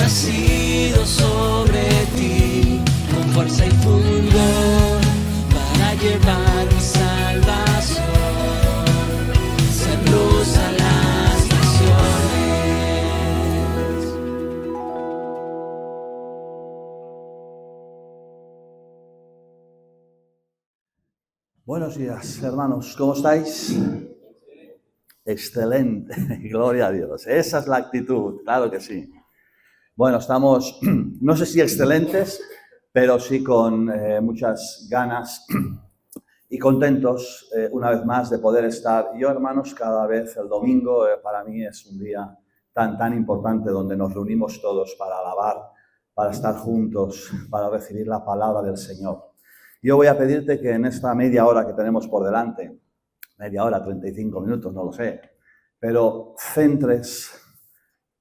nacido sobre ti, con fuerza y fulgor, para llevar mi salvación, ser luz a las naciones. Buenos días, hermanos, ¿cómo estáis? Excelente, gloria a Dios. Esa es la actitud, claro que sí. Bueno, estamos, no sé si excelentes, pero sí con muchas ganas y contentos una vez más de poder estar. Yo, hermanos, cada vez el domingo para mí es un día tan importante donde nos reunimos todos para alabar, para estar juntos, para recibir la palabra del Señor. Yo voy a pedirte que en esta media hora que tenemos por delante, media hora, 35 minutos, no lo sé, pero centres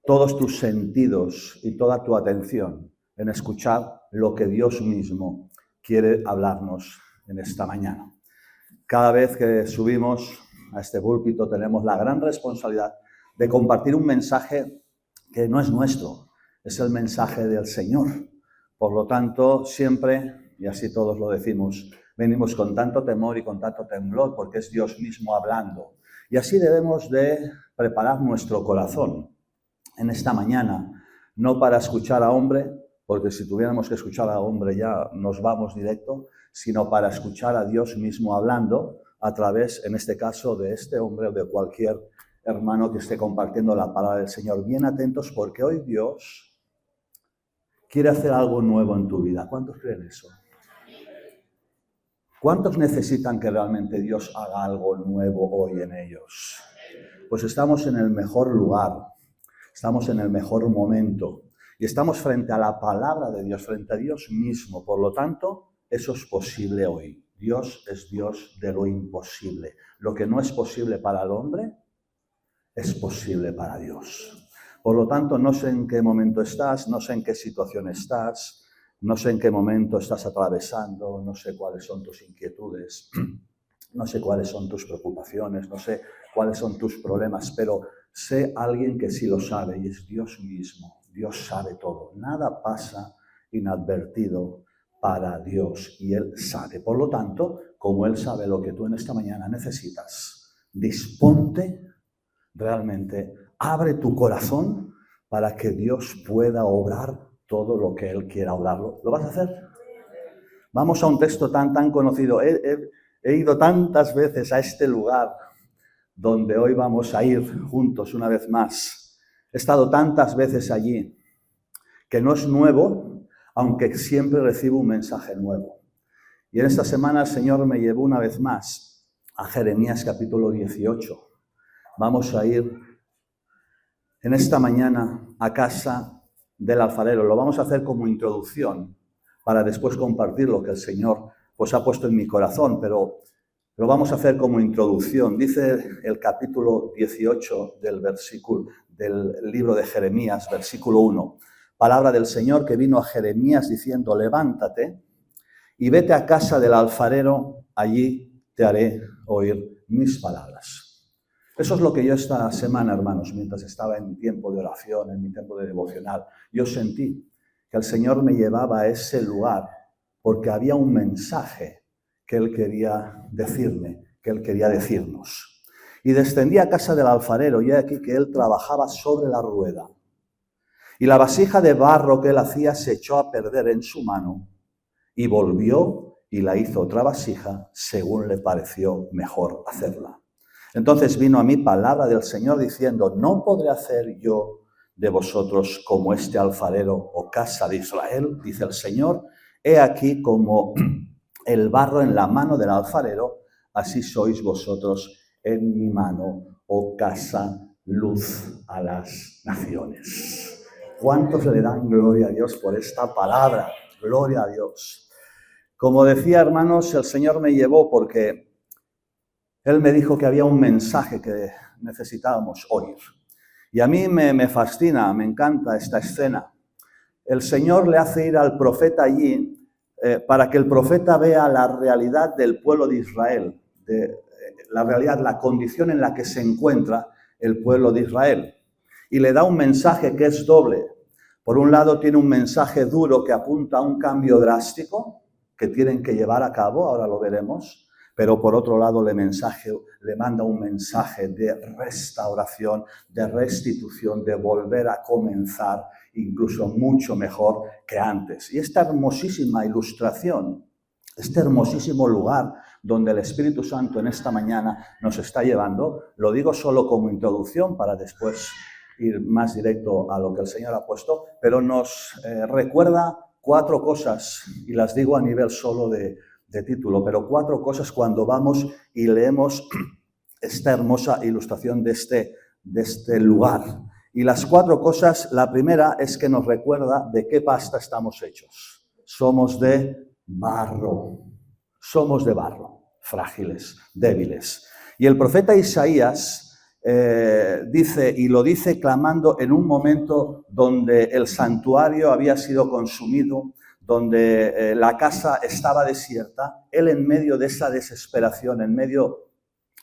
todos tus sentidos y toda tu atención en escuchar lo que Dios mismo quiere hablarnos en esta mañana. Cada vez que subimos a este púlpito tenemos la gran responsabilidad de compartir un mensaje que no es nuestro, es el mensaje del Señor. Por lo tanto, siempre, y así todos lo decimos, venimos con tanto temor y con tanto temblor porque es Dios mismo hablando. Y así debemos de preparar nuestro corazón en esta mañana, no para escuchar a hombre, porque si tuviéramos que escuchar a hombre ya nos vamos directo, sino para escuchar a Dios mismo hablando a través, en este caso, de este hombre o de cualquier hermano que esté compartiendo la palabra del Señor. Bien atentos porque hoy Dios quiere hacer algo nuevo en tu vida. ¿Cuántos creen eso? ¿Cuántos necesitan que realmente Dios haga algo nuevo hoy en ellos? Pues estamos en el mejor lugar, estamos en el mejor momento y estamos frente a la palabra de Dios, frente a Dios mismo. Por lo tanto, eso es posible hoy. Dios es Dios de lo imposible. Lo que no es posible para el hombre, es posible para Dios. Por lo tanto, no sé en qué momento estás, no sé en qué situación estás, no sé en qué momento estás atravesando, no sé cuáles son tus inquietudes, no sé cuáles son tus preocupaciones, no sé cuáles son tus problemas, pero sé alguien que sí lo sabe y es Dios mismo. Dios sabe todo. Nada pasa inadvertido para Dios y Él sabe. Por lo tanto, como Él sabe lo que tú en esta mañana necesitas, disponte realmente, abre tu corazón para que Dios pueda obrar todo lo que Él quiera obrarlo. ¿Lo vas a hacer? Vamos a un texto tan conocido. He ido tantas veces a este lugar donde hoy vamos a ir juntos una vez más. He estado tantas veces allí que no es nuevo, aunque siempre recibo un mensaje nuevo. Y en esta semana el Señor me llevó una vez más a Jeremías capítulo 18. Vamos a ir en esta mañana a casa del alfarero. Lo vamos a hacer como introducción para después compartir lo que el Señor pues ha puesto en mi corazón, pero lo vamos a hacer como introducción. Dice el capítulo 18 del libro de Jeremías, versículo 1. Palabra del Señor que vino a Jeremías diciendo: levántate y vete a casa del alfarero, allí te haré oír mis palabras. Eso es lo que yo esta semana, hermanos, mientras estaba en mi tiempo de oración, en mi tiempo de devocional, yo sentí que el Señor me llevaba a ese lugar porque había un mensaje que Él quería decirme, que Él quería decirnos. Y descendí a casa del alfarero y he aquí que Él trabajaba sobre la rueda. Y la vasija de barro que Él hacía se echó a perder en su mano y volvió y la hizo otra vasija según le pareció mejor hacerla. Entonces vino a mí palabra del Señor diciendo: no podré hacer yo de vosotros como este alfarero o casa de Israel, dice el Señor. He aquí como el barro en la mano del alfarero, así sois vosotros en mi mano, oh casa, luz a las naciones. ¿Cuántos le dan gloria a Dios por esta palabra? Gloria a Dios. Como decía, hermanos, el Señor me llevó porque Él me dijo que había un mensaje que necesitábamos oír. Y a mí me fascina, me encanta esta escena. El Señor le hace ir al profeta allí para que el profeta vea la realidad del pueblo de Israel, la realidad, la condición en la que se encuentra el pueblo de Israel. Y le da un mensaje que es doble. Por un lado tiene un mensaje duro que apunta a un cambio drástico que tienen que llevar a cabo, ahora lo veremos, pero por otro lado le manda un mensaje de restauración, de restitución, de volver a comenzar incluso mucho mejor que antes. Y esta hermosísima ilustración, este hermosísimo lugar donde el Espíritu Santo en esta mañana nos está llevando, lo digo solo como introducción para después ir más directo a lo que el Señor ha puesto, pero nos recuerda 4 cosas, y las digo a nivel solo de título, pero 4 cosas cuando vamos y leemos esta hermosa ilustración de este lugar. Y las 4 cosas, la primera es que nos recuerda de qué pasta estamos hechos. Somos de barro, frágiles, débiles. Y el profeta Isaías dice, y lo dice clamando en un momento donde el santuario había sido consumido, donde la casa estaba desierta, él en medio de esa desesperación, en medio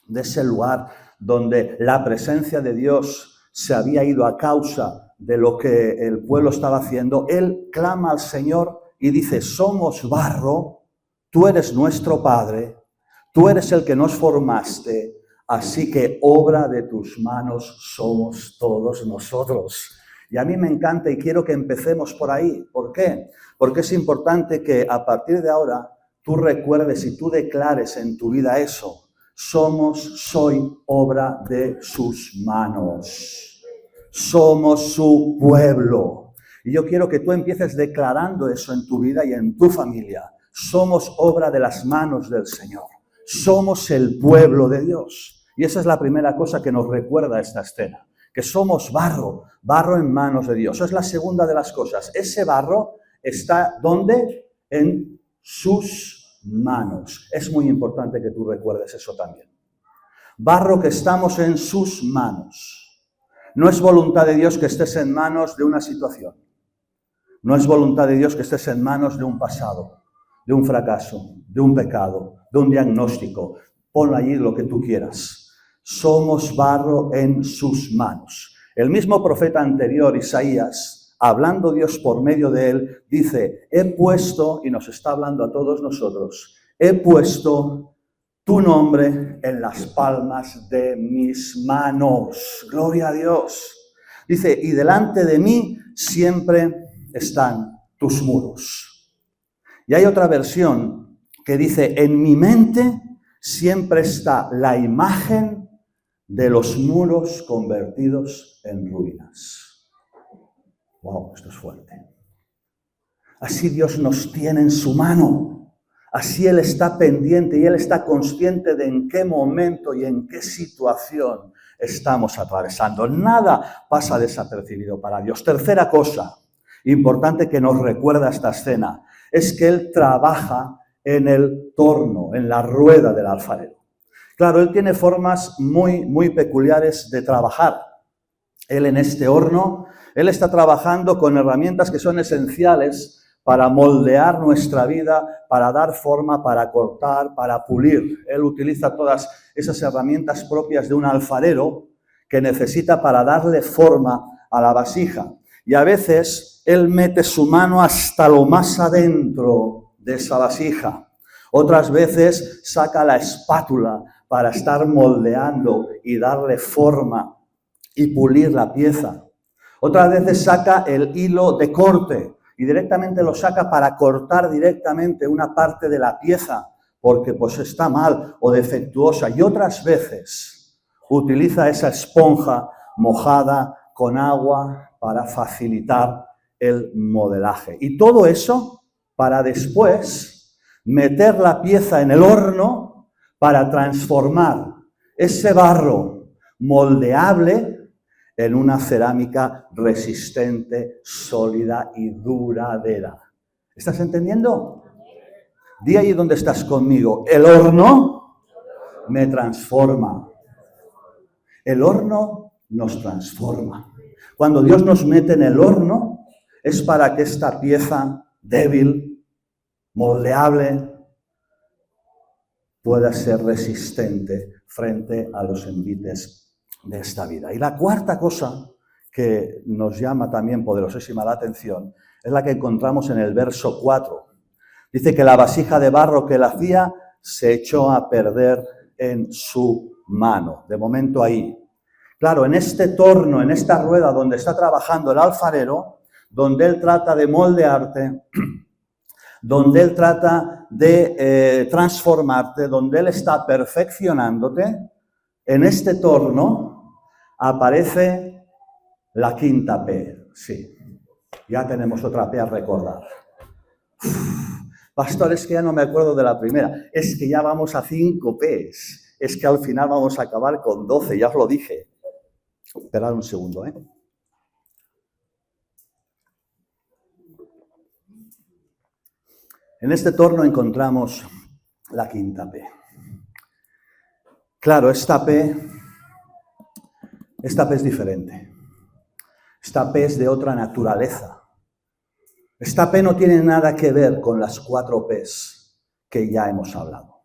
de ese lugar donde la presencia de Dios se había ido a causa de lo que el pueblo estaba haciendo, él clama al Señor y dice, somos barro, tú eres nuestro Padre, tú eres el que nos formaste, así que obra de tus manos somos todos nosotros. Y a mí me encanta y quiero que empecemos por ahí. ¿Por qué? Porque es importante que a partir de ahora tú recuerdes y tú declares en tu vida eso. Soy obra de sus manos. Somos su pueblo. Y yo quiero que tú empieces declarando eso en tu vida y en tu familia. Somos obra de las manos del Señor. Somos el pueblo de Dios. Y esa es la primera cosa que nos recuerda esta escena. Que somos barro en manos de Dios. Esa es la segunda de las cosas. Ese barro está, ¿dónde? En sus manos. Es muy importante que tú recuerdes eso también. Barro que estamos en sus manos. No es voluntad de Dios que estés en manos de una situación. No es voluntad de Dios que estés en manos de un pasado, de un fracaso, de un pecado, de un diagnóstico. Pon allí lo que tú quieras. Somos barro en sus manos. El mismo profeta anterior, Isaías, hablando Dios por medio de él, dice, he puesto, y nos está hablando a todos nosotros, he puesto tu nombre en las palmas de mis manos. Gloria a Dios. Dice, y delante de mí siempre están tus muros. Y hay otra versión que dice, en mi mente siempre está la imagen de los muros convertidos en ruinas. Wow, esto es fuerte. Así Dios nos tiene en su mano. Así Él está pendiente y Él está consciente de en qué momento y en qué situación estamos atravesando. Nada pasa desapercibido para Dios. Tercera cosa importante que nos recuerda esta escena es que Él trabaja en el torno, en la rueda del alfarero. Claro, Él tiene formas muy peculiares de trabajar. Él en este horno, Él está trabajando con herramientas que son esenciales para moldear nuestra vida, para dar forma, para cortar, para pulir. Él utiliza todas esas herramientas propias de un alfarero que necesita para darle forma a la vasija. Y a veces Él mete su mano hasta lo más adentro de esa vasija. Otras veces saca la espátula para estar moldeando y darle forma y pulir la pieza. Otras veces saca el hilo de corte y directamente lo saca para cortar directamente una parte de la pieza porque pues está mal o defectuosa. Y otras veces utiliza esa esponja mojada con agua para facilitar el modelaje. Y todo eso para después meter la pieza en el horno para transformar ese barro moldeable en una cerámica resistente, sólida y duradera. ¿Estás entendiendo? Di ahí donde estás conmigo. El horno me transforma. El horno nos transforma. Cuando Dios nos mete en el horno, es para que esta pieza débil, moldeable, pueda ser resistente frente a los envites de esta vida. Y la cuarta cosa que nos llama también poderosísima la atención es la que encontramos en el verso 4. Dice que la vasija de barro que él hacía se echó a perder en su mano. De momento ahí. Claro, en este torno, en esta rueda donde está trabajando el alfarero, donde él trata de moldearte, donde él trata de transformarte, donde él está perfeccionándote, en este torno aparece la quinta P. Sí, ya tenemos otra P a recordar. Pastor, es que ya no me acuerdo de la primera. Es que ya vamos a 5 Ps. Es que al final vamos a acabar con 12, ya os lo dije. Esperad un segundo, ¿eh? En este torno encontramos la quinta P. Claro, esta P es diferente. Esta P es de otra naturaleza. Esta P no tiene nada que ver con las 4 Ps que ya hemos hablado.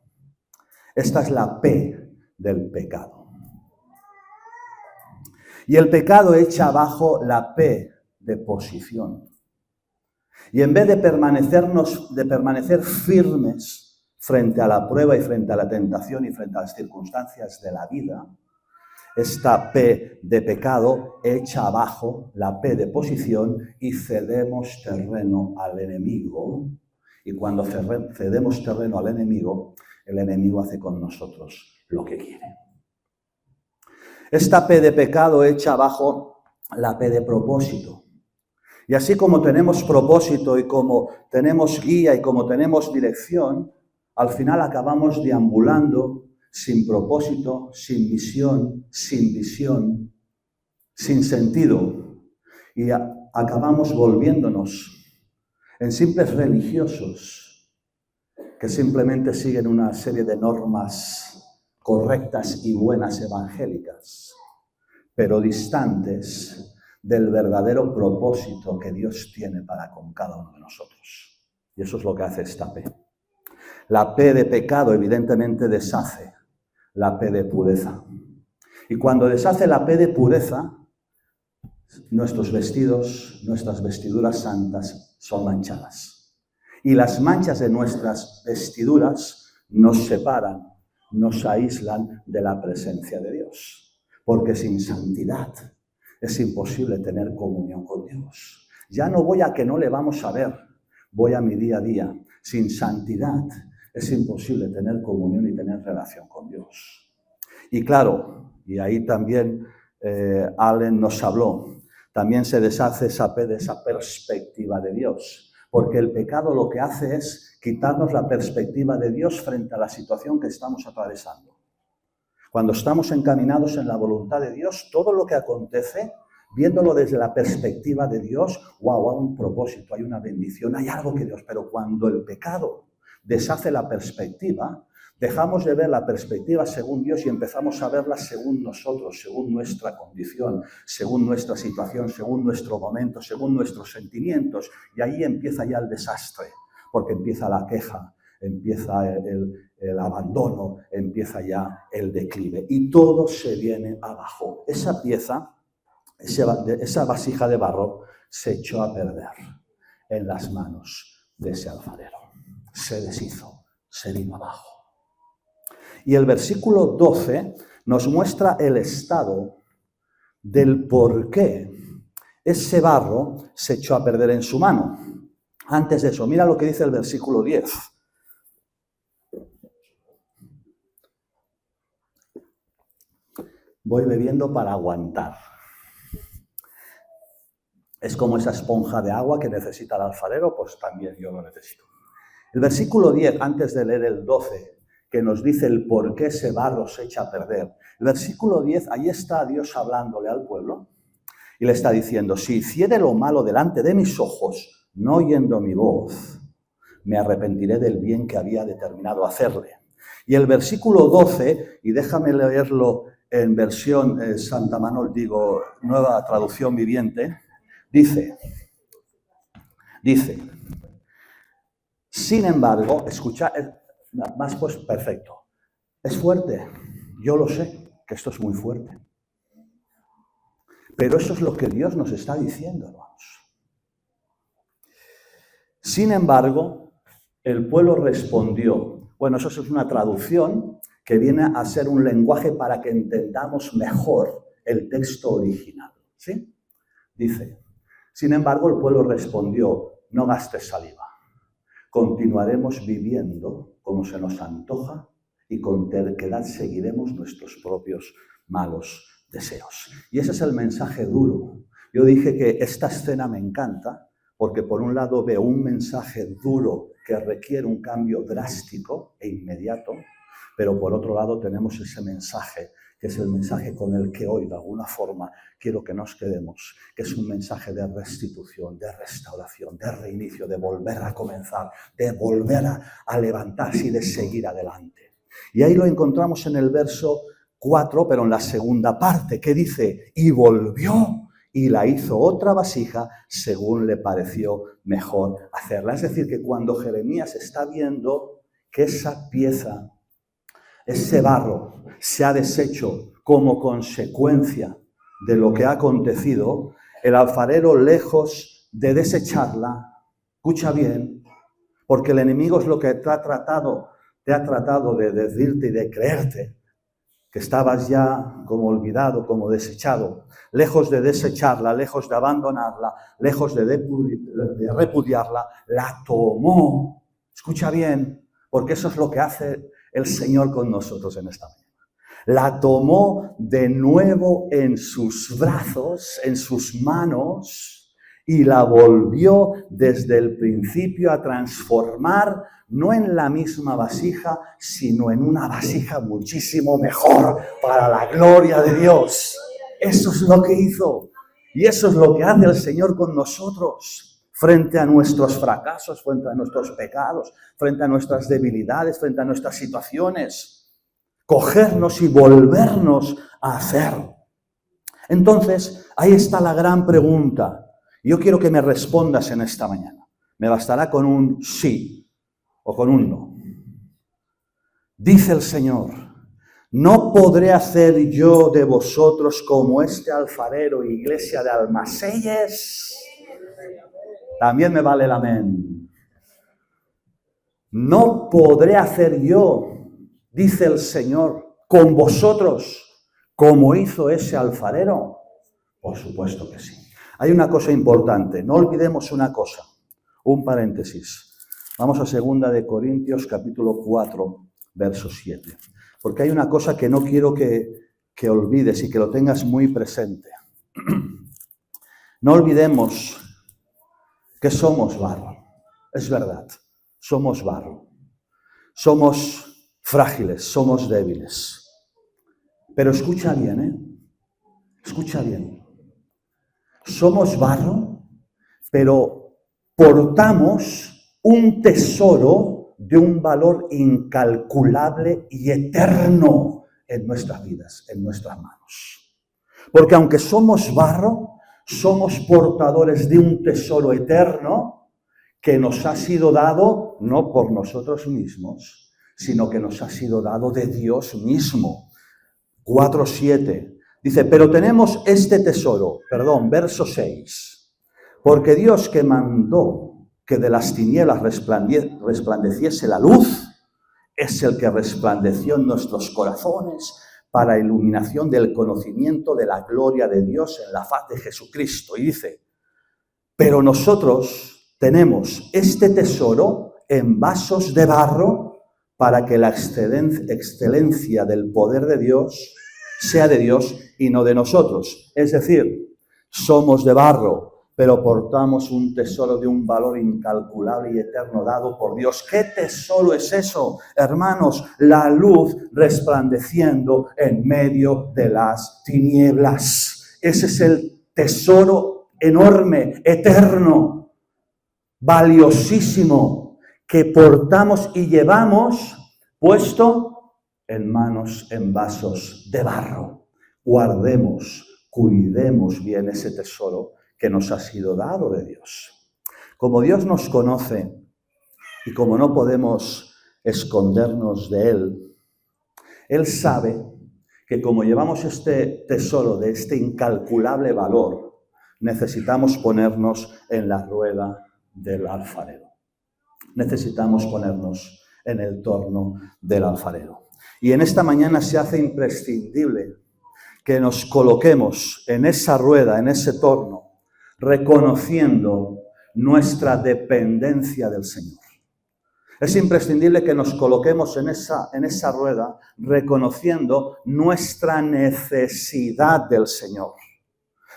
Esta es la P del pecado. Y el pecado echa abajo la P de posición. Y en vez de permanecer firmes frente a la prueba y frente a la tentación y frente a las circunstancias de la vida, esta P de pecado echa abajo la P de posición y cedemos terreno al enemigo. Y cuando cedemos terreno al enemigo, el enemigo hace con nosotros lo que quiere. Esta P de pecado echa abajo la P de propósito. Y así como tenemos propósito y como tenemos guía y como tenemos dirección, al final acabamos deambulando sin propósito, sin misión, sin visión, sin sentido. Y acabamos volviéndonos en simples religiosos que simplemente siguen una serie de normas correctas y buenas evangélicas, pero distantes del verdadero propósito que Dios tiene para con cada uno de nosotros. Y eso es lo que hace esta P. La P de pecado evidentemente deshace la P de pureza. Y cuando deshace la P de pureza, nuestros vestidos, nuestras vestiduras santas son manchadas. Y las manchas de nuestras vestiduras nos separan, nos aíslan de la presencia de Dios. Porque sin santidad es imposible tener comunión con Dios. Ya no voy a que no le vamos a ver, voy a mi día a día. Sin santidad es imposible tener comunión y tener relación con Dios. Y claro, y ahí también Allen nos habló, también se deshace esa P de esa perspectiva de Dios. Porque el pecado lo que hace es quitarnos la perspectiva de Dios frente a la situación que estamos atravesando. Cuando estamos encaminados en la voluntad de Dios, todo lo que acontece, viéndolo desde la perspectiva de Dios, wow, hay un propósito, hay una bendición, hay algo que Dios... Pero cuando el pecado deshace la perspectiva, dejamos de ver la perspectiva según Dios y empezamos a verla según nosotros, según nuestra condición, según nuestra situación, según nuestro momento, según nuestros sentimientos. Y ahí empieza ya el desastre, porque empieza la queja, empieza el abandono, empieza ya el declive. Y todo se viene abajo. Esa pieza, esa vasija de barro, se echó a perder en las manos de ese alfarero. Se deshizo, se vino abajo. Y el versículo 12 nos muestra el estado del por qué ese barro se echó a perder en su mano. Antes de eso, mira lo que dice el versículo 10. Voy bebiendo para aguantar. Es como esa esponja de agua que necesita el alfarero, pues también yo lo necesito. El versículo 10, antes de leer el 12, que nos dice el por qué ese barro se echa a perder. El versículo 10, ahí está Dios hablándole al pueblo y le está diciendo, si hiciere lo malo delante de mis ojos, no oyendo mi voz, me arrepentiré del bien que había determinado hacerle. Y el versículo 12, y déjame leerlo en versión Santa Manol, digo, nueva traducción viviente, dice, sin embargo, escucha, más pues perfecto, es fuerte, yo lo sé, que esto es muy fuerte. Pero eso es lo que Dios nos está diciendo, hermanos. Sin embargo, el pueblo respondió. Bueno, eso es una traducción que viene a ser un lenguaje para que entendamos mejor el texto original, ¿sí? Dice, sin embargo, el pueblo respondió, no gastes saliva. Continuaremos viviendo como se nos antoja y con terquedad seguiremos nuestros propios malos deseos. Y ese es el mensaje duro. Yo dije que esta escena me encanta porque por un lado veo un mensaje duro que requiere un cambio drástico e inmediato, pero por otro lado tenemos ese mensaje, que es el mensaje con el que hoy de alguna forma quiero que nos quedemos, que es un mensaje de restitución, de restauración, de reinicio, de volver a comenzar, de volver a levantarse y de seguir adelante. Y ahí lo encontramos en el verso 4, pero en la segunda parte, que dice, y volvió y la hizo otra vasija según le pareció mejor hacerla. Es decir, que cuando Jeremías está viendo que esa pieza, ese barro, se ha deshecho como consecuencia de lo que ha acontecido, el alfarero, lejos de desecharla, escucha bien, porque el enemigo es lo que te ha tratado de decirte y de creerte, que estabas ya como olvidado, como desechado, lejos de desecharla, lejos de abandonarla, lejos de repudiarla, la tomó. Escucha bien, porque eso es lo que hace el Señor con nosotros en esta mañana. La tomó de nuevo en sus brazos, en sus manos, y la volvió desde el principio a transformar, no en la misma vasija, sino en una vasija muchísimo mejor para la gloria de Dios. Eso es lo que hizo. Y eso es lo que hace el Señor con nosotros. Frente a nuestros fracasos, frente a nuestros pecados, frente a nuestras debilidades, frente a nuestras situaciones. Cogernos y volvernos a hacer. Entonces, ahí está la gran pregunta. Yo quiero que me respondas en esta mañana. Me bastará con un sí o con un no. Dice el Señor, ¿no podré hacer yo de vosotros como este alfarero, iglesia de Almaselles? También me vale el amén. No podré hacer yo, dice el Señor, con vosotros, como hizo ese alfarero. Por supuesto que sí. Hay una cosa importante, no olvidemos una cosa, un paréntesis. Vamos a 2 de Corintios, capítulo 4, verso 7. Porque hay una cosa que no quiero que olvides y que lo tengas muy presente. No olvidemos que somos barro. Es verdad, somos barro. Somos frágiles, somos débiles. Pero escucha bien, Escucha bien. Somos barro, pero portamos un tesoro de un valor incalculable y eterno en nuestras vidas, en nuestras manos. Porque aunque somos barro, somos portadores de un tesoro eterno que nos ha sido dado no por nosotros mismos, sino que nos ha sido dado de Dios mismo. 4:7 dice, pero tenemos este tesoro, verso 6, porque Dios que mandó que de las tinieblas resplandeciese la luz, es el que resplandeció en nuestros corazones para iluminación del conocimiento de la gloria de Dios en la faz de Jesucristo. Y dice, pero nosotros tenemos este tesoro en vasos de barro para que la excelencia del poder de Dios sea de Dios y no de nosotros. Es decir, somos de barro, pero portamos un tesoro de un valor incalculable y eterno dado por Dios. ¿Qué tesoro es eso, hermanos? La luz resplandeciendo en medio de las tinieblas. Ese es el tesoro enorme, eterno, valiosísimo, que portamos y llevamos puesto en manos, en vasos de barro. Guardemos, cuidemos bien ese tesoro que nos ha sido dado de Dios. Como Dios nos conoce y como no podemos escondernos de Él, Él sabe que como llevamos este tesoro de este incalculable valor, necesitamos ponernos en la rueda del alfarero. Necesitamos ponernos en el torno del alfarero. Y en esta mañana se hace imprescindible que nos coloquemos en esa rueda, en ese torno, reconociendo nuestra dependencia del Señor. Es imprescindible que nos coloquemos en esa rueda reconociendo nuestra necesidad del Señor,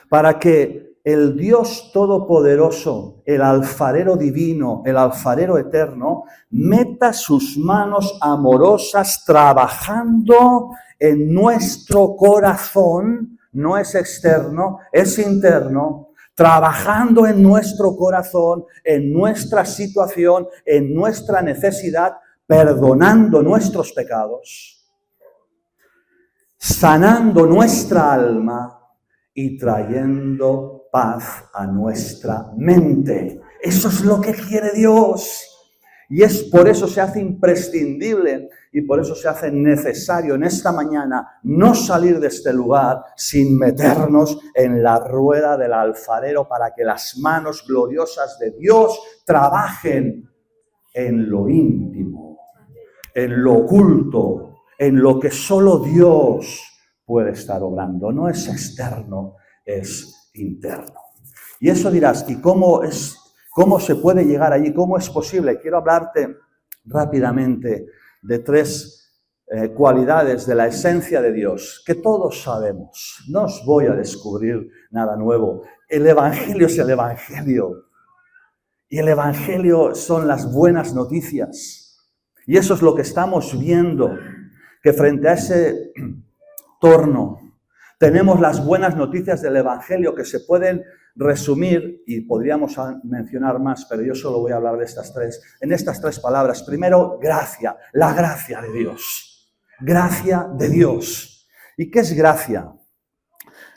para que el Dios Todopoderoso, el alfarero divino, el alfarero eterno, meta sus manos amorosas trabajando en nuestro corazón, no es externo, es interno, trabajando en nuestro corazón, en nuestra situación, en nuestra necesidad, perdonando nuestros pecados, sanando nuestra alma y trayendo paz a nuestra mente. Eso es lo que quiere Dios. Y es por eso se hace imprescindible y por eso se hace necesario en esta mañana no salir de este lugar sin meternos en la rueda del alfarero para que las manos gloriosas de Dios trabajen en lo íntimo, en lo oculto, en lo que solo Dios puede estar obrando. No es externo, es interno. Y eso dirás, ¿y cómo se puede llegar allí? ¿Cómo es posible? Quiero hablarte rápidamente de tres cualidades de la esencia de Dios que todos sabemos. No os voy a descubrir nada nuevo. El Evangelio es el Evangelio. Y el Evangelio son las buenas noticias. Y eso es lo que estamos viendo, que frente a ese torno tenemos las buenas noticias del Evangelio que se pueden resumir, y podríamos mencionar más, pero yo solo voy a hablar de en estas tres palabras. Primero, gracia, la gracia de Dios. Gracia de Dios. ¿Y qué es gracia?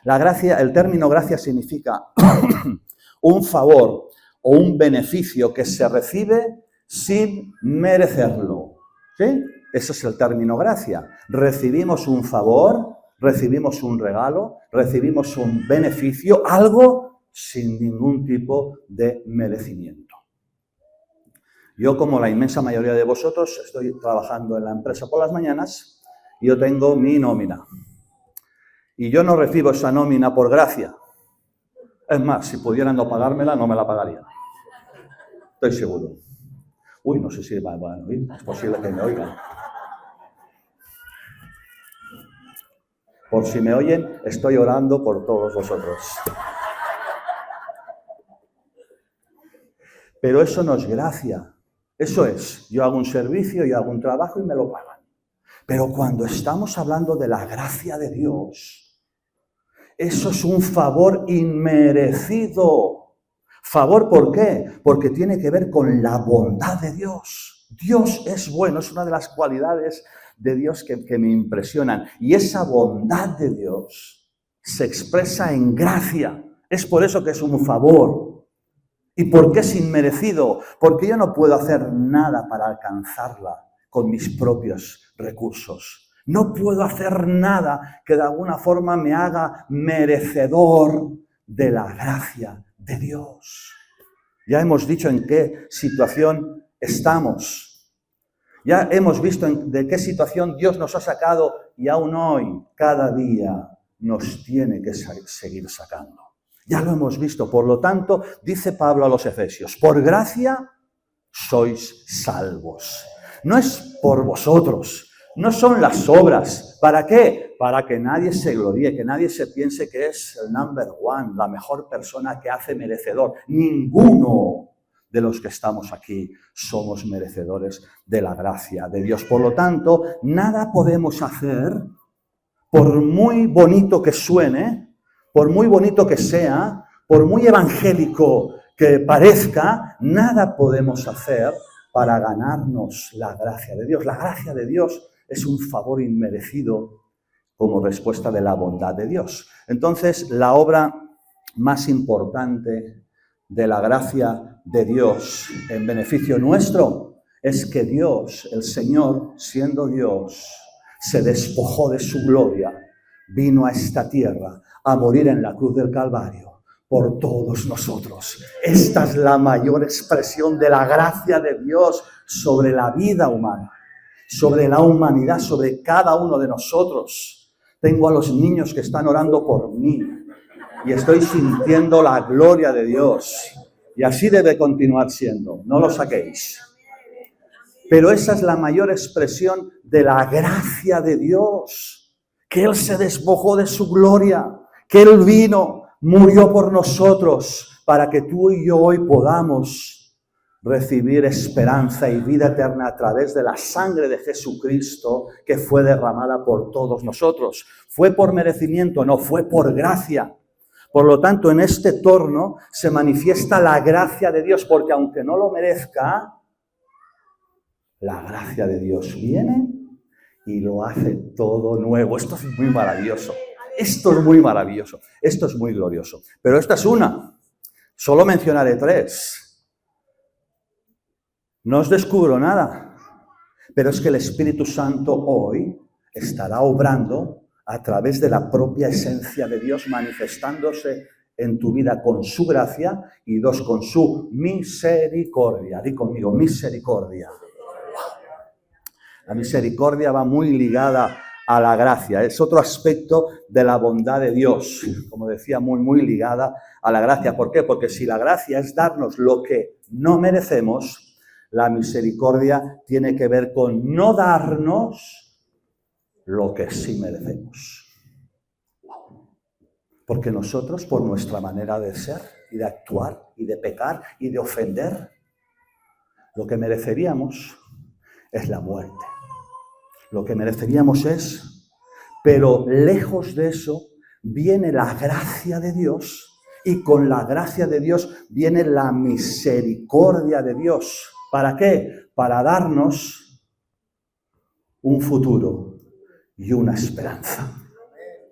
La gracia, el término gracia significa un favor o un beneficio que se recibe sin merecerlo. ¿Sí? Ese es el término gracia. Recibimos un favor, recibimos un regalo, recibimos un beneficio, algo sin ningún tipo de merecimiento. Yo, como la inmensa mayoría de vosotros, estoy trabajando en la empresa por las mañanas y yo tengo mi nómina. Y yo no recibo esa nómina por gracia. Es más, si pudieran no pagármela, no me la pagaría. Estoy seguro. Uy, no sé si van a oír, es posible que me oigan. Por si me oyen, estoy orando por todos vosotros. Pero eso no es gracia. Eso es, yo hago un servicio, yo hago un trabajo y me lo pagan. Pero cuando estamos hablando de la gracia de Dios, eso es un favor inmerecido. ¿Favor por qué? Porque tiene que ver con la bondad de Dios. Dios es bueno, es una de las cualidades de Dios que me impresionan. Y esa bondad de Dios se expresa en gracia. Es por eso que es un favor. ¿Y por qué es inmerecido? Porque yo no puedo hacer nada para alcanzarla con mis propios recursos. No puedo hacer nada que de alguna forma me haga merecedor de la gracia de Dios. Ya hemos dicho en qué situación estamos. Ya hemos visto de qué situación Dios nos ha sacado y aún hoy, cada día, nos tiene que seguir sacando. Ya lo hemos visto. Por lo tanto, dice Pablo a los Efesios, por gracia sois salvos. No es por vosotros, no son las obras. ¿Para qué? Para que nadie se gloríe, que nadie se piense que es el number one, la mejor persona que hace merecedor. Ninguno de los que estamos aquí somos merecedores de la gracia de Dios. Por lo tanto, nada podemos hacer, por muy bonito que suene, por muy bonito que sea, por muy evangélico que parezca, nada podemos hacer para ganarnos la gracia de Dios. La gracia de Dios es un favor inmerecido como respuesta de la bondad de Dios. Entonces, la obra más importante de la gracia de Dios en beneficio nuestro es que Dios, el Señor, siendo Dios, se despojó de su gloria, vino a esta tierra a morir en la cruz del Calvario por todos nosotros. Esta es la mayor expresión de la gracia de Dios sobre la vida humana, sobre la humanidad, sobre cada uno de nosotros. Tengo a los niños que están orando por mí y estoy sintiendo la gloria de Dios. Y así debe continuar siendo, no lo saquéis. Pero esa es la mayor expresión de la gracia de Dios, que Él se despojó de su gloria, que Él vino, murió por nosotros, para que tú y yo hoy podamos recibir esperanza y vida eterna a través de la sangre de Jesucristo que fue derramada por todos nosotros. ¿Fue por merecimiento? No, fue por gracia. Por lo tanto, en este torno se manifiesta la gracia de Dios, porque aunque no lo merezca, la gracia de Dios viene y lo hace todo nuevo. Esto es muy maravilloso. Esto es muy maravilloso. Esto es muy glorioso. Pero esta es una. Solo mencionaré 3. No os descubro nada. Pero es que el Espíritu Santo hoy estará obrando a través de la propia esencia de Dios, manifestándose en tu vida con su gracia y 2, con su misericordia. Di conmigo, misericordia. La misericordia va muy ligada a la gracia. Es otro aspecto de la bondad de Dios. Como decía, muy ligada a la gracia. ¿Por qué? Porque si la gracia es darnos lo que no merecemos, la misericordia tiene que ver con no darnos lo que sí merecemos. Porque nosotros, por nuestra manera de ser y de actuar y de pecar y de ofender, lo que mereceríamos es la muerte. Lo que mereceríamos es, pero lejos de eso viene la gracia de Dios, y con la gracia de Dios viene la misericordia de Dios. ¿Para qué? Para darnos un futuro y una esperanza.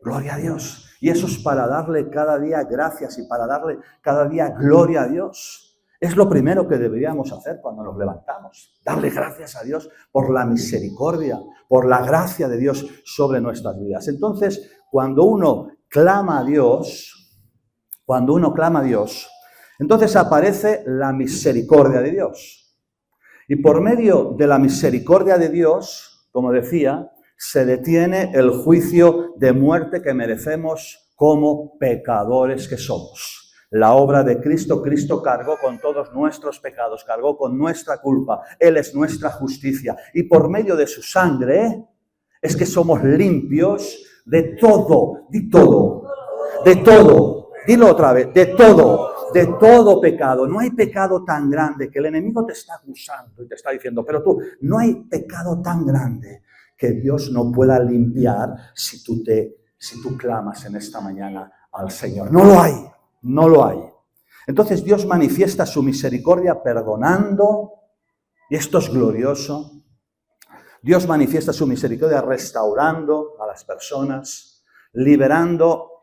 Gloria a Dios. Y eso es para darle cada día gracias y para darle cada día gloria a Dios. Es lo primero que deberíamos hacer cuando nos levantamos. Darle gracias a Dios por la misericordia, por la gracia de Dios sobre nuestras vidas. Entonces, cuando uno clama a Dios, entonces aparece la misericordia de Dios. Y por medio de la misericordia de Dios, como decía, se detiene el juicio de muerte que merecemos como pecadores que somos. La obra de Cristo, Cristo cargó con todos nuestros pecados, cargó con nuestra culpa. Él es nuestra justicia. Y por medio de su sangre es que somos limpios de todo, dilo otra vez, de todo pecado. No hay pecado tan grande que el enemigo te está acusando y te está diciendo, pero tú, no hay pecado tan grande que Dios no pueda limpiar si tú clamas en esta mañana al Señor. No lo hay. Entonces Dios manifiesta su misericordia perdonando, y esto es glorioso. Dios manifiesta su misericordia restaurando a las personas, liberando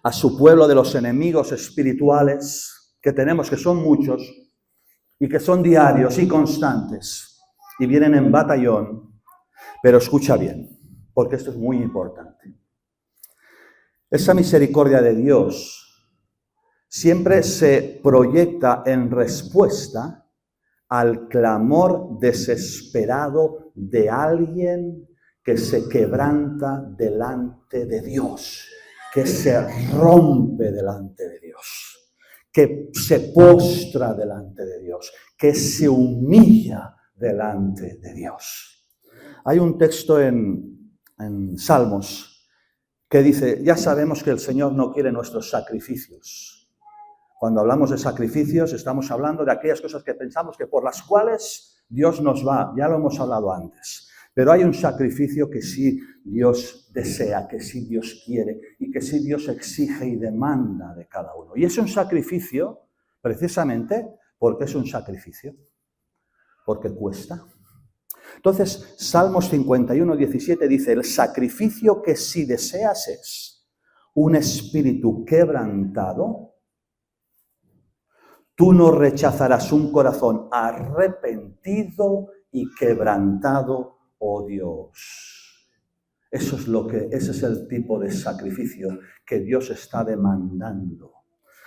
a su pueblo de los enemigos espirituales que tenemos, que son muchos y que son diarios y constantes. Y vienen en batallón, pero escucha bien, porque esto es muy importante. Esa misericordia de Dios siempre se proyecta en respuesta al clamor desesperado de alguien que se quebranta delante de Dios, que se rompe delante de Dios, que se postra delante de Dios, que se humilla delante de Dios. Hay un texto en Salmos que dice, ya sabemos que el Señor no quiere nuestros sacrificios. Cuando hablamos de sacrificios, estamos hablando de aquellas cosas que pensamos que por las cuales Dios nos va, ya lo hemos hablado antes. Pero hay un sacrificio que sí Dios desea, que sí Dios quiere y que sí Dios exige y demanda de cada uno. Y es un sacrificio precisamente porque es un sacrificio. Porque cuesta. Entonces, Salmos 51, 17 dice, el sacrificio que si deseas es un espíritu quebrantado, tú no rechazarás un corazón arrepentido y quebrantado, oh Dios. Ese es el tipo de sacrificio que Dios está demandando.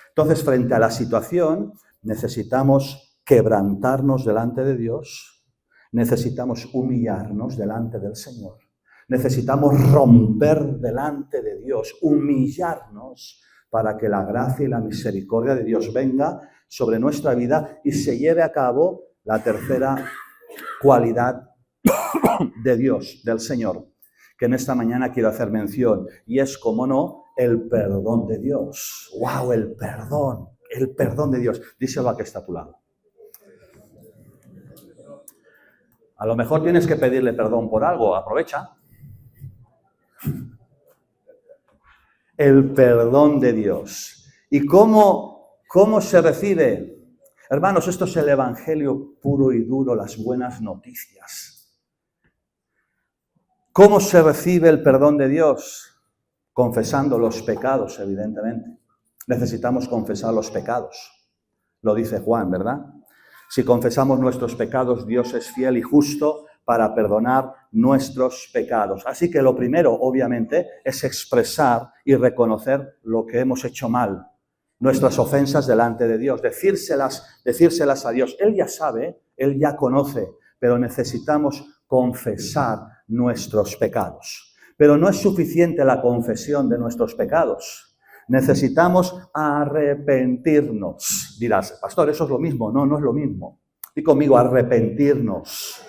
Entonces, frente a la situación, necesitamos quebrantarnos delante de Dios, necesitamos humillarnos delante del Señor, necesitamos romper delante de Dios, humillarnos para que la gracia y la misericordia de Dios venga sobre nuestra vida y se lleve a cabo la tercera cualidad de Dios, del Señor, que en esta mañana quiero hacer mención, y es, como no, el perdón de Dios. ¡Wow! El perdón de Dios. Díselo a que está a tu lado. A lo mejor tienes que pedirle perdón por algo, aprovecha. El perdón de Dios. ¿Y cómo se recibe? Hermanos, esto es el evangelio puro y duro, las buenas noticias. ¿Cómo se recibe el perdón de Dios? Confesando los pecados, evidentemente. Necesitamos confesar los pecados. Lo dice Juan, ¿verdad? Si confesamos nuestros pecados, Dios es fiel y justo para perdonar nuestros pecados. Así que lo primero, obviamente, es expresar y reconocer lo que hemos hecho mal, nuestras ofensas delante de Dios, decírselas a Dios. Él ya sabe, Él ya conoce, pero necesitamos confesar nuestros pecados. Pero no es suficiente la confesión de nuestros pecados. Necesitamos arrepentirnos. Dirás, pastor, eso es lo mismo. No, no es lo mismo. Di conmigo, arrepentirnos.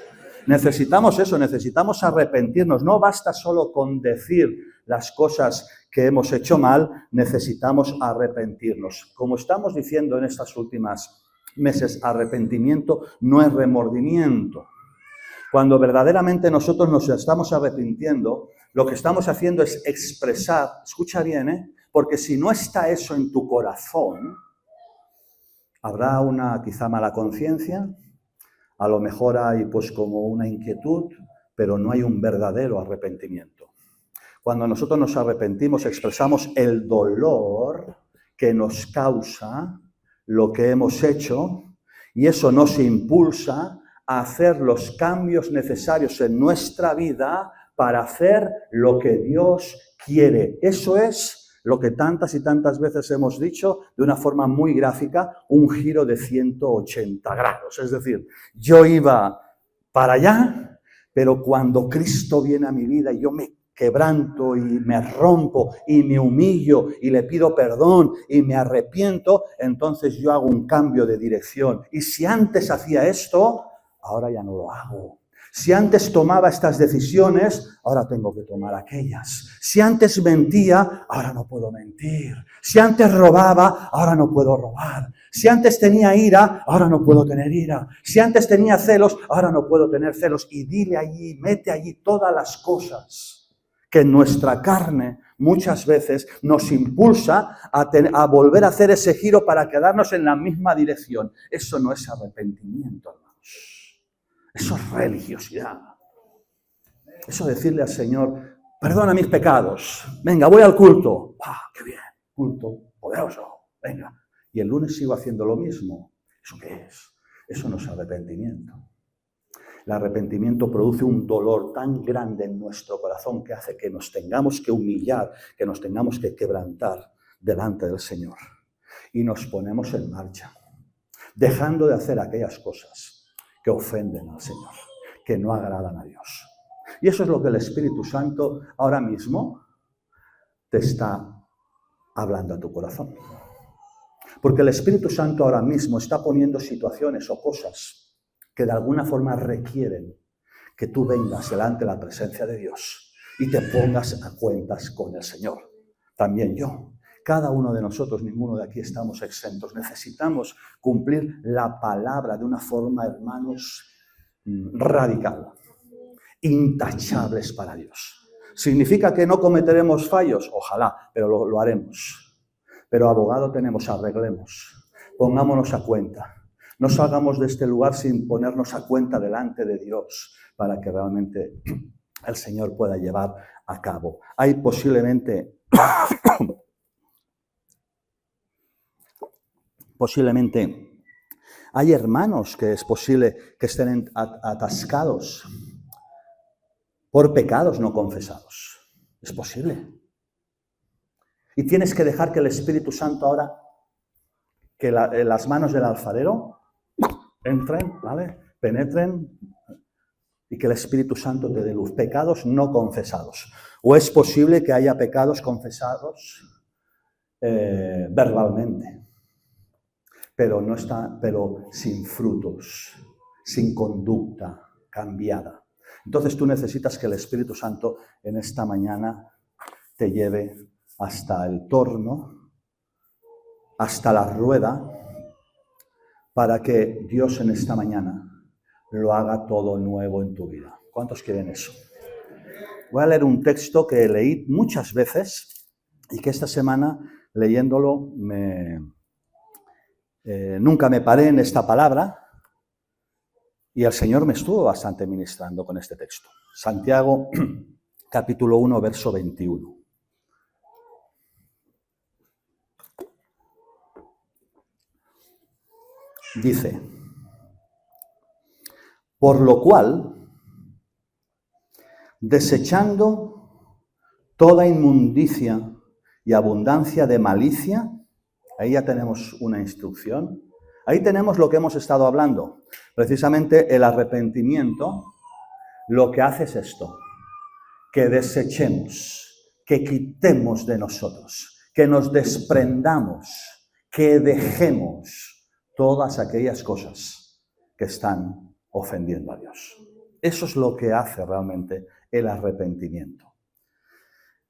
Necesitamos eso, necesitamos arrepentirnos. No basta solo con decir las cosas que hemos hecho mal, necesitamos arrepentirnos. Como estamos diciendo en estas últimas meses, arrepentimiento no es remordimiento. Cuando verdaderamente nosotros nos estamos arrepintiendo, lo que estamos haciendo es expresar, escucha bien, porque si no está eso en tu corazón, habrá una quizá mala conciencia, a lo mejor hay pues como una inquietud, pero no hay un verdadero arrepentimiento. Cuando nosotros nos arrepentimos, expresamos el dolor que nos causa lo que hemos hecho y eso nos impulsa a hacer los cambios necesarios en nuestra vida para hacer lo que Dios quiere. Eso es lo que tantas y tantas veces hemos dicho de una forma muy gráfica, un giro de 180 grados. Es decir, yo iba para allá, pero cuando Cristo viene a mi vida y yo me quebranto y me rompo y me humillo y le pido perdón y me arrepiento, entonces yo hago un cambio de dirección. Y si antes hacía esto, ahora ya no lo hago. Si antes tomaba estas decisiones, ahora tengo que tomar aquellas. Si antes mentía, ahora no puedo mentir. Si antes robaba, ahora no puedo robar. Si antes tenía ira, ahora no puedo tener ira. Si antes tenía celos, ahora no puedo tener celos. Y dile allí, mete allí todas las cosas que en nuestra carne muchas veces nos impulsa a volver a hacer ese giro para quedarnos en la misma dirección. Eso no es arrepentimiento, hermanos. Eso es religiosidad. Eso decirle al Señor, perdona mis pecados, venga, voy al culto. ¡Ah, qué bien! Culto poderoso, venga. Y el lunes sigo haciendo lo mismo. ¿Eso qué es? Eso no es arrepentimiento. El arrepentimiento produce un dolor tan grande en nuestro corazón que hace que nos tengamos que humillar, que nos tengamos que quebrantar delante del Señor. Y nos ponemos en marcha, dejando de hacer aquellas cosas que ofenden al Señor, que no agradan a Dios. Y eso es lo que el Espíritu Santo ahora mismo te está hablando a tu corazón. Porque el Espíritu Santo ahora mismo está poniendo situaciones o cosas que de alguna forma requieren que tú vengas delante de la presencia de Dios y te pongas a cuentas con el Señor. También yo. Cada uno de nosotros, ninguno de aquí estamos exentos. Necesitamos cumplir la palabra de una forma, hermanos, radical. Intachables para Dios. ¿Significa que no cometeremos fallos? Ojalá, pero lo haremos. Pero abogado tenemos, arreglemos. Pongámonos a cuenta. No salgamos de este lugar sin ponernos a cuenta delante de Dios para que realmente el Señor pueda llevar a cabo. Hay posiblemente hay hermanos que es posible que estén atascados por pecados no confesados. Es posible. Y tienes que dejar que el Espíritu Santo ahora, que las manos del alfarero entren, ¿vale? Penetren y que el Espíritu Santo te dé luz. Pecados no confesados. O es posible que haya pecados confesados verbalmente, pero sin frutos, sin conducta cambiada. Entonces tú necesitas que el Espíritu Santo en esta mañana te lleve hasta el torno, hasta la rueda, para que Dios en esta mañana lo haga todo nuevo en tu vida. ¿Cuántos quieren eso? Voy a leer un texto que leí muchas veces y que esta semana, leyéndolo, nunca me paré en esta palabra y el Señor me estuvo bastante ministrando con este texto. Santiago, capítulo 1, verso 21. Dice: por lo cual, desechando toda inmundicia y abundancia de malicia, ahí ya tenemos una instrucción, ahí tenemos lo que hemos estado hablando. Precisamente el arrepentimiento lo que hace es esto, que desechemos, que quitemos de nosotros, que nos desprendamos, que dejemos todas aquellas cosas que están ofendiendo a Dios. Eso es lo que hace realmente el arrepentimiento.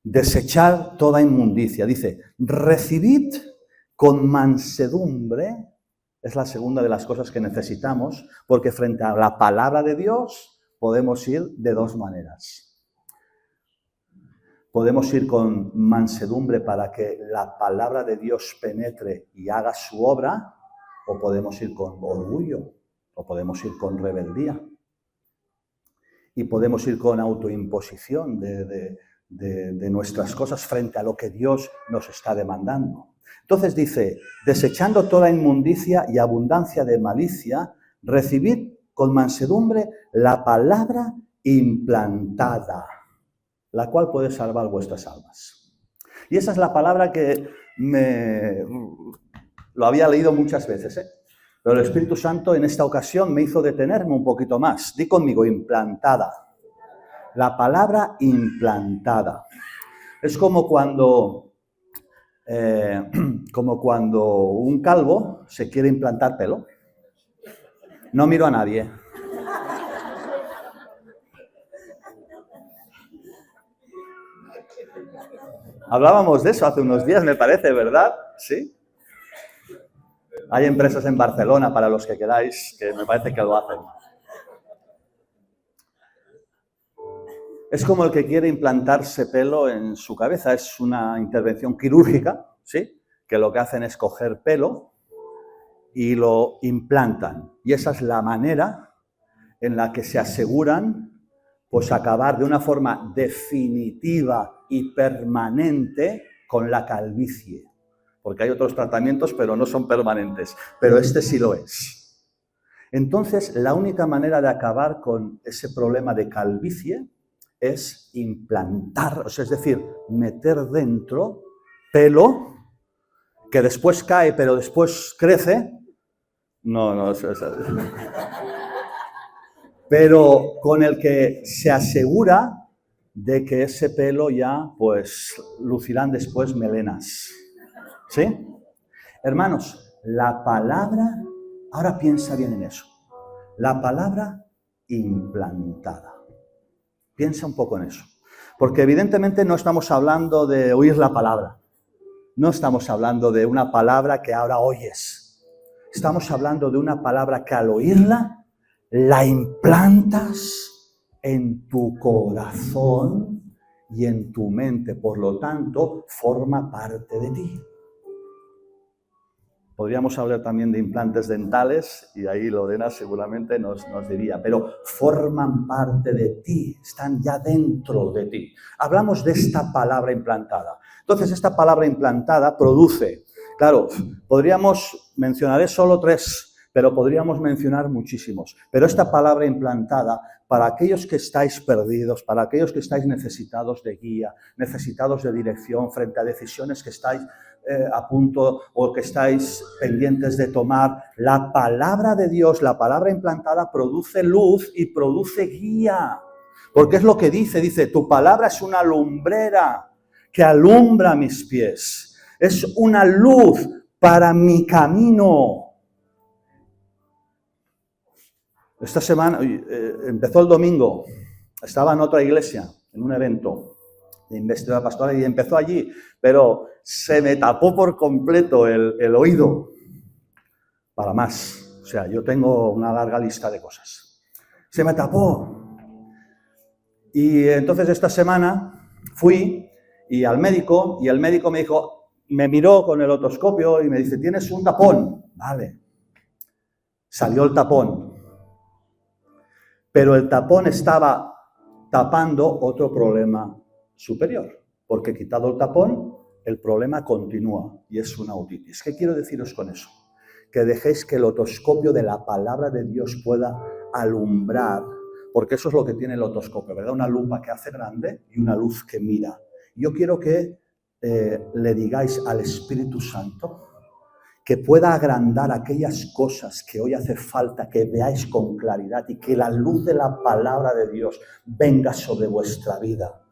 Desechar toda inmundicia. Dice, recibid con mansedumbre, es la segunda de las cosas que necesitamos, porque frente a la palabra de Dios podemos ir de dos maneras. Podemos ir con mansedumbre para que la palabra de Dios penetre y haga su obra, o podemos ir con orgullo, o podemos ir con rebeldía. Y podemos ir con autoimposición de nuestras cosas frente a lo que Dios nos está demandando. Entonces dice, desechando toda inmundicia y abundancia de malicia, recibid con mansedumbre la palabra implantada, la cual puede salvar vuestras almas. Y esa es la palabra que lo había leído muchas veces, pero el Espíritu Santo en esta ocasión me hizo detenerme un poquito más. Di conmigo, implantada. La palabra implantada. Es como cuando un calvo se quiere implantar pelo. No miro a nadie. Hablábamos de eso hace unos días, me parece, ¿verdad? Sí. Hay empresas en Barcelona, para los que queráis, que me parece que lo hacen. Es como el que quiere implantarse pelo en su cabeza. Es una intervención quirúrgica, ¿sí? Que lo que hacen es coger pelo y lo implantan. Y esa es la manera en la que se aseguran, pues, acabar de una forma definitiva y permanente con la calvicie. Porque hay otros tratamientos, pero no son permanentes. Pero este sí lo es. Entonces, la única manera de acabar con ese problema de calvicie es implantar, o sea, es decir, meter dentro pelo que después cae, pero después crece. No, pero con el que se asegura de que ese pelo ya, pues, lucirán después melenas. ¿Sí? Hermanos, la palabra, ahora piensa bien en eso, la palabra implantada. Piensa un poco en eso, porque evidentemente no estamos hablando de oír la palabra, no estamos hablando de una palabra que ahora oyes, estamos hablando de una palabra que al oírla, la implantas en tu corazón y en tu mente, por lo tanto, forma parte de ti. Podríamos hablar también de implantes dentales y ahí Lorena seguramente nos diría, pero forman parte de ti, están ya dentro de ti. Hablamos de esta palabra implantada. Entonces, esta palabra implantada produce, claro, mencionaré solo 3, pero podríamos mencionar muchísimos. Pero esta palabra implantada para aquellos que estáis perdidos, para aquellos que estáis necesitados de guía, necesitados de dirección frente a decisiones que estáis a punto o que estáis pendientes de tomar. La palabra de Dios, la palabra implantada, produce luz y produce guía. Porque es lo que dice, tu palabra es una lumbrera que alumbra mis pies. Es una luz para mi camino. Esta semana, empezó el domingo, estaba en otra iglesia, en un evento de investidura pastoral y empezó allí, pero se me tapó por completo el oído para más. O sea, yo tengo una larga lista de cosas. Se me tapó. Y entonces esta semana fui al médico y el médico me dijo, me miró con el otoscopio y me dice, tienes un tapón. Vale. Salió el tapón. Pero el tapón estaba tapando otro problema superior, porque quitado el tapón, el problema continúa y es una otitis. ¿Qué quiero deciros con eso? Que dejéis que el otoscopio de la palabra de Dios pueda alumbrar, porque eso es lo que tiene el otoscopio, ¿verdad? Una lupa que hace grande y una luz que mira. Yo quiero que le digáis al Espíritu Santo que pueda agrandar aquellas cosas que hoy hace falta que veáis con claridad y que la luz de la palabra de Dios venga sobre vuestra vida,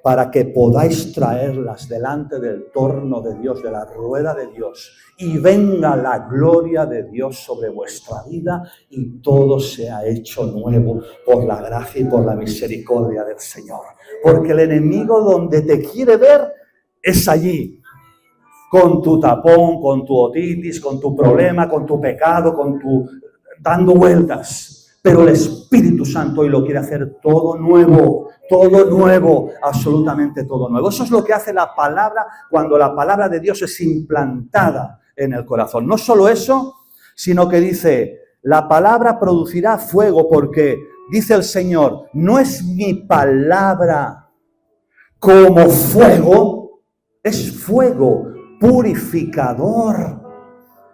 para que podáis traerlas delante del torno de Dios, de la rueda de Dios, y venga la gloria de Dios sobre vuestra vida y todo sea hecho nuevo por la gracia y por la misericordia del Señor. Porque el enemigo donde te quiere ver es allí, con tu tapón, con tu otitis, con tu problema, con tu pecado, dando vueltas. Pero el Espíritu Santo hoy lo quiere hacer todo nuevo, absolutamente todo nuevo. Eso es lo que hace la palabra cuando la palabra de Dios es implantada en el corazón. No solo eso, sino que dice, la palabra producirá fuego porque, dice el Señor, no es mi palabra como fuego, es fuego purificador,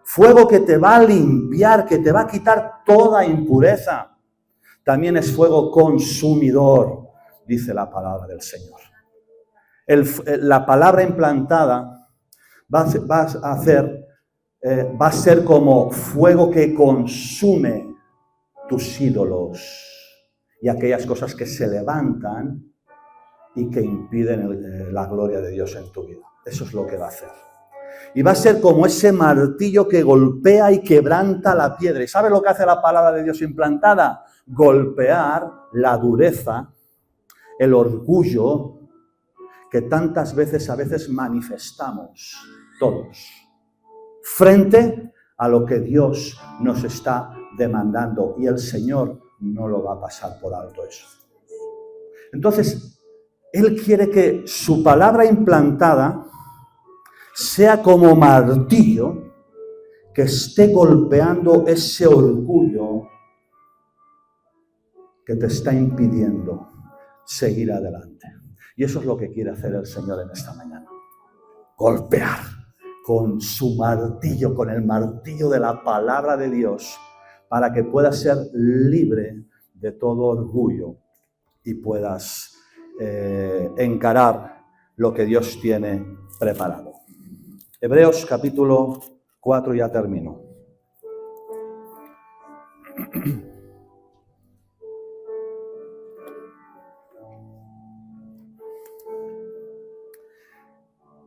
fuego que te va a limpiar, que te va a quitar toda impureza. También es fuego consumidor, dice la palabra del Señor. La palabra implantada va a ser como fuego que consume tus ídolos y aquellas cosas que se levantan y que impiden la gloria de Dios en tu vida. Eso es lo que va a hacer. Y va a ser como ese martillo que golpea y quebranta la piedra. ¿Y sabe lo que hace la palabra de Dios implantada? Golpear la dureza, el orgullo que tantas veces manifestamos todos frente a lo que Dios nos está demandando. Y el Señor no lo va a pasar por alto eso. Entonces, Él quiere que su palabra implantada sea como martillo que esté golpeando ese orgullo que te está impidiendo seguir adelante. Y eso es lo que quiere hacer el Señor en esta mañana. Golpear con su martillo, con el martillo de la palabra de Dios, para que puedas ser libre de todo orgullo y puedas encarar lo que Dios tiene preparado. Hebreos capítulo 4, ya termino.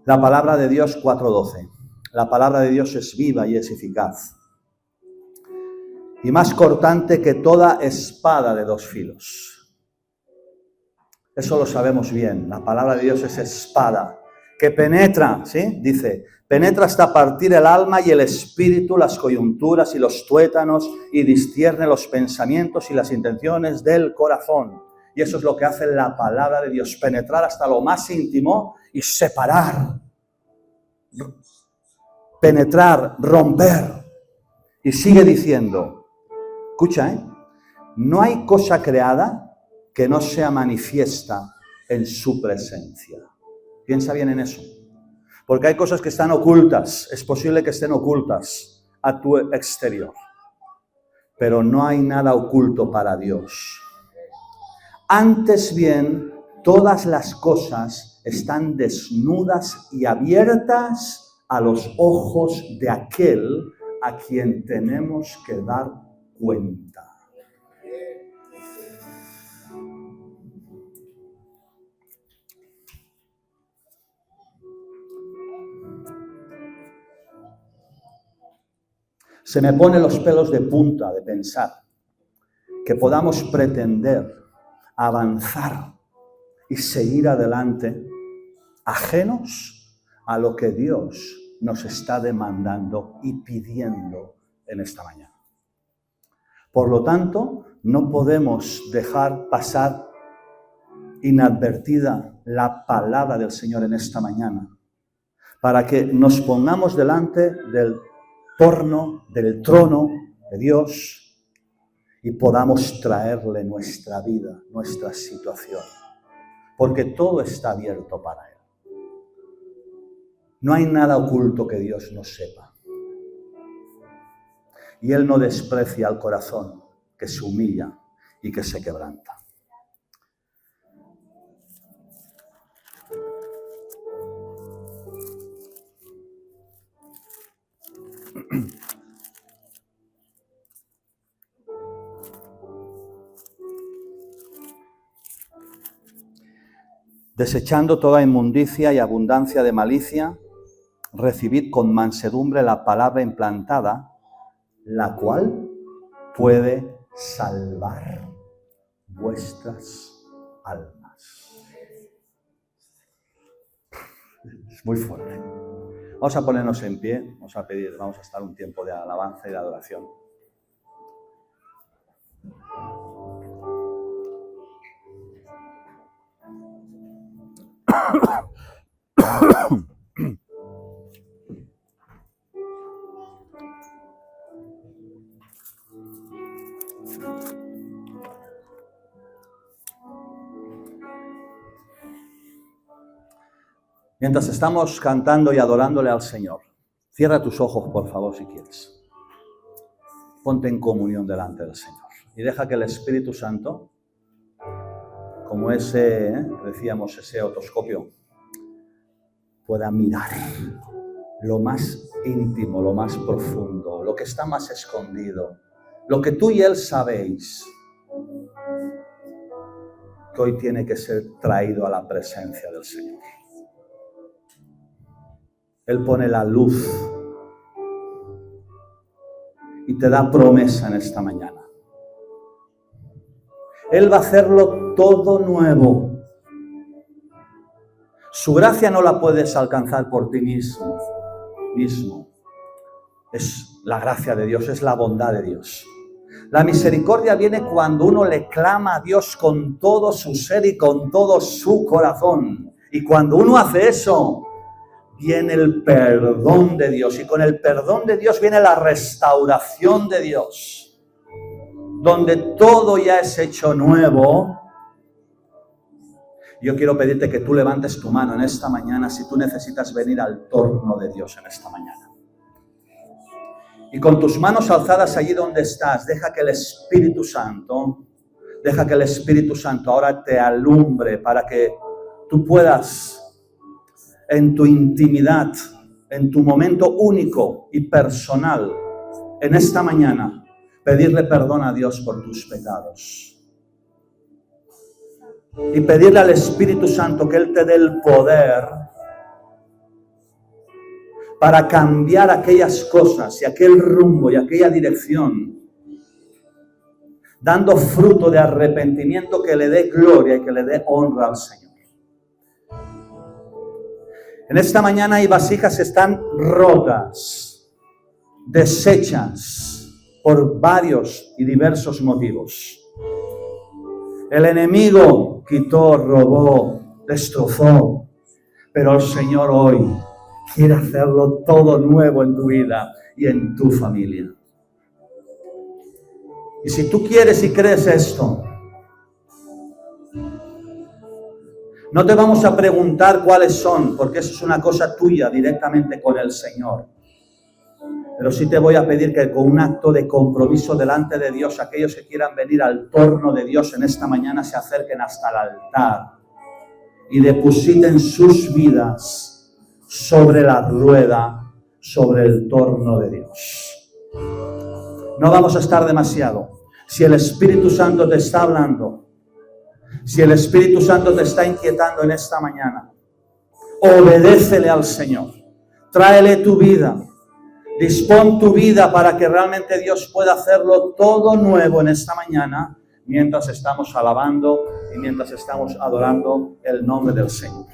La palabra de Dios 4:12. La palabra de Dios es viva y es eficaz, y más cortante que toda espada de dos filos. Eso lo sabemos bien. La palabra de Dios es espada que penetra, ¿sí? Dice, penetra hasta partir el alma y el espíritu, las coyunturas y los tuétanos, y discierne los pensamientos y las intenciones del corazón. Y eso es lo que hace la palabra de Dios, penetrar hasta lo más íntimo y separar, penetrar, romper. Y sigue diciendo, escucha, no hay cosa creada que no sea manifiesta en su presencia. Piensa bien en eso. Porque hay cosas que están ocultas, es posible que estén ocultas a tu exterior. Pero no hay nada oculto para Dios. Antes bien, todas las cosas están desnudas y abiertas a los ojos de aquel a quien tenemos que dar cuenta. Se me ponen los pelos de punta de pensar que podamos pretender avanzar y seguir adelante ajenos a lo que Dios nos está demandando y pidiendo en esta mañana. Por lo tanto, no podemos dejar pasar inadvertida la palabra del Señor en esta mañana, para que nos pongamos delante del trono de Dios y podamos traerle nuestra vida, nuestra situación, porque todo está abierto para Él. No hay nada oculto que Dios no sepa. Y Él no desprecia al corazón que se humilla y que se quebranta. Desechando toda inmundicia y abundancia de malicia, recibid con mansedumbre la palabra implantada, la cual puede salvar vuestras almas. Es muy fuerte. Vamos a ponernos en pie, vamos a estar un tiempo de alabanza y de adoración. Mientras estamos cantando y adorándole al Señor, cierra tus ojos, por favor, si quieres. Ponte en comunión delante del Señor y deja que el Espíritu Santo, como decíamos, ese otoscopio, pueda mirar lo más íntimo, lo más profundo, lo que está más escondido, lo que tú y Él sabéis, que hoy tiene que ser traído a la presencia del Señor. Él pone la luz y te da promesa en esta mañana. Él va a hacerlo todo nuevo. Su gracia no la puedes alcanzar por ti mismo. Es la gracia de Dios, es la bondad de Dios. La misericordia viene cuando uno le clama a Dios con todo su ser y con todo su corazón. Y cuando uno hace eso, viene el perdón de Dios. Y con el perdón de Dios viene la restauración de Dios. Donde todo ya es hecho nuevo. Yo quiero pedirte que tú levantes tu mano en esta mañana si tú necesitas venir al trono de Dios en esta mañana. Y con tus manos alzadas allí donde estás, deja que el Espíritu Santo ahora te alumbre para que tú puedas en tu intimidad, en tu momento único y personal, en esta mañana, pedirle perdón a Dios por tus pecados. Y pedirle al Espíritu Santo que Él te dé el poder para cambiar aquellas cosas y aquel rumbo y aquella dirección, dando fruto de arrepentimiento que le dé gloria y que le dé honra al Señor. En esta mañana hay vasijas que están rotas, deshechas por varios y diversos motivos. El enemigo quitó, robó, destrozó, pero el Señor hoy quiere hacerlo todo nuevo en tu vida y en tu familia. Y si tú quieres y crees esto, no te vamos a preguntar cuáles son, porque eso es una cosa tuya directamente con el Señor. Pero sí te voy a pedir que con un acto de compromiso delante de Dios, aquellos que quieran venir al torno de Dios en esta mañana se acerquen hasta el altar y depositen sus vidas sobre la rueda, sobre el torno de Dios. No vamos a estar demasiado. Si el Espíritu Santo te está hablando, si el Espíritu Santo te está inquietando en esta mañana, obedécele al Señor. Tráele tu vida. Dispón tu vida para que realmente Dios pueda hacerlo todo nuevo en esta mañana, mientras estamos alabando y mientras estamos adorando el nombre del Señor.